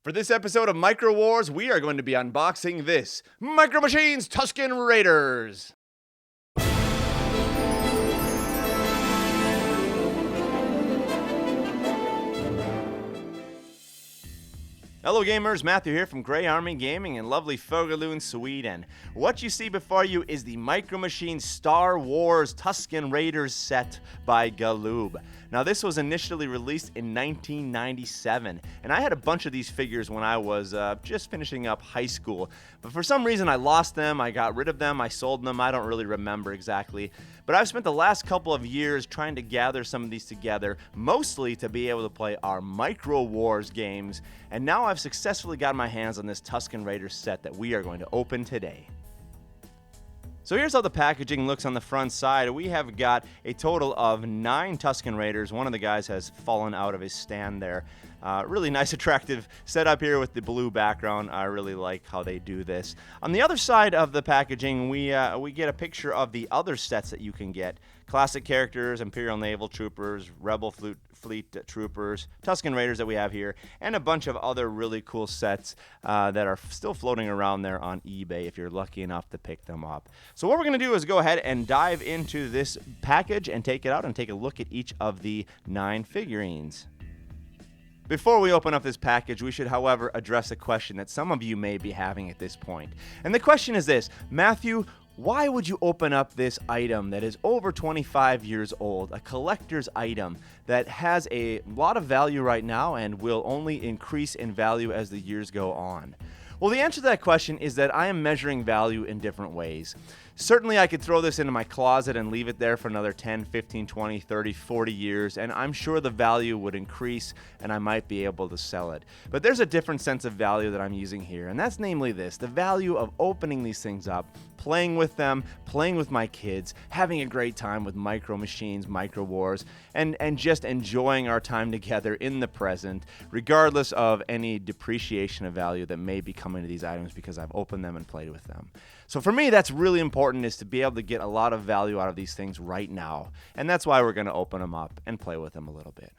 For this episode of Micro Wars, we are going to be unboxing this Micro Machines Tusken Raiders. Hello gamers, Matthew here from Grey Army Gaming in lovely Fågelund, Sweden. What you see before you is the Micro Machines Star Wars Tusken Raiders set by Galoob. Now this was initially released in 1997, and I had a bunch of these figures when I was just finishing up high school. But for some reason I lost them, I got rid of them, I sold them, I don't really remember exactly. But I've spent the last couple of years trying to gather some of these together, mostly to be able to play our Micro Wars games, and now I've successfully got my hands on this Tusken Raiders set that we are going to open today. So here's how the packaging looks on the front side. We have got a total of 9 Tusken Raiders. One of the guys has fallen out of his stand there. Really nice, attractive setup here with the blue background. I really like how they do this. On the other side of the packaging, we get a picture of the other sets that you can get. Classic characters, Imperial Naval Troopers, Rebel Fleet Troopers, Tusken Raiders that we have here, and a bunch of other really cool sets that are still floating around there on eBay if you're lucky enough to pick them up. So what we're going to do is go ahead and dive into this package and take it out and take a look at each of the 9 figurines. Before we open up this package, we should, however, address a question that some of you may be having at this point. And the question is this: Matthew, why would you open up this item that is over 25 years old, a collector's item that has a lot of value right now and will only increase in value as the years go on? Well, the answer to that question is that I am measuring value in different ways. Certainly, I could throw this into my closet and leave it there for another 10, 15, 20, 30, 40 years, and I'm sure the value would increase and I might be able to sell it. But there's a different sense of value that I'm using here, and that's namely this: the value of opening these things up, playing with them, playing with my kids, having a great time with Micro Machines, Micro Wars, and just enjoying our time together in the present, regardless of any depreciation of value that may be coming to these items because I've opened them and played with them. So for me, that's really important, is to be able to get a lot of value out of these things right now. And that's why we're going to open them up and play with them a little bit.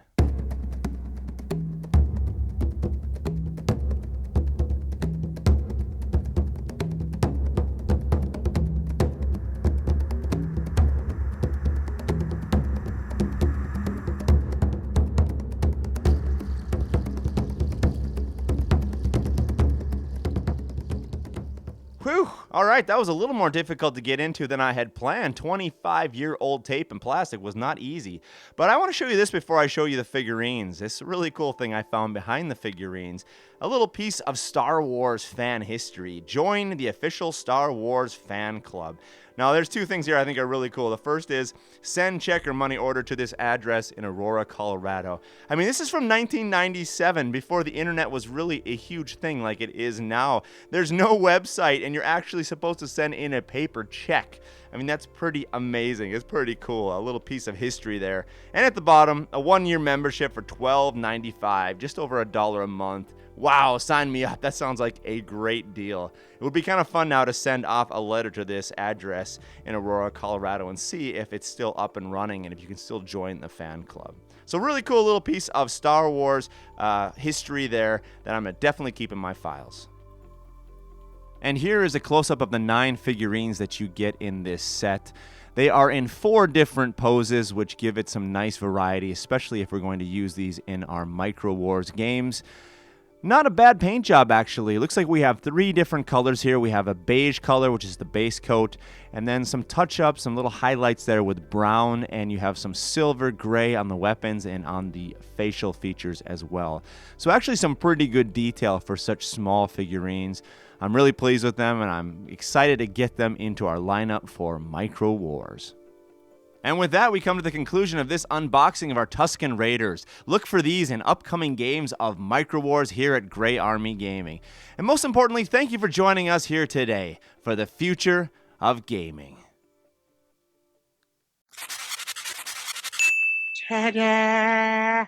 Whew! Alright, that was a little more difficult to get into than I had planned. 25-year-old tape and plastic was not easy. But I want to show you this before I show you the figurines. This really cool thing I found behind the figurines. A little piece of Star Wars fan history. Join the official Star Wars fan club. Now, there's 2 things here I think are really cool. The first is send check or money order to this address in Aurora, Colorado. I mean, this is from 1997, before the internet was really a huge thing like it is now. There's no website, and you're actually supposed to send in a paper check. I mean, that's pretty amazing. It's pretty cool. A little piece of history there. And at the bottom, a 1-year membership for $12.95, just over $1 a month. Wow, sign me up. That sounds like a great deal. It would be kind of fun now to send off a letter to this address in Aurora, Colorado, and see if it's still up and running and if you can still join the fan club. So really cool little piece of Star Wars history there that I'm going to definitely keep in my files. And here is a close-up of the 9 figurines that you get in this set. They are in 4 different poses, which give it some nice variety, especially if we're going to use these in our Micro Wars games. Not a bad paint job, actually. It looks like we have 3 different colors here. We have a beige color, which is the base coat, and then some touch-ups, some little highlights there with brown, and you have some silver gray on the weapons and on the facial features as well. So actually some pretty good detail for such small figurines. I'm really pleased with them, and I'm excited to get them into our lineup for Micro Wars. And with that, we come to the conclusion of this unboxing of our Tusken Raiders. Look for these in upcoming games of Micro Wars here at Grey Army Gaming. And most importantly, thank you for joining us here today for the future of gaming. Ta-da!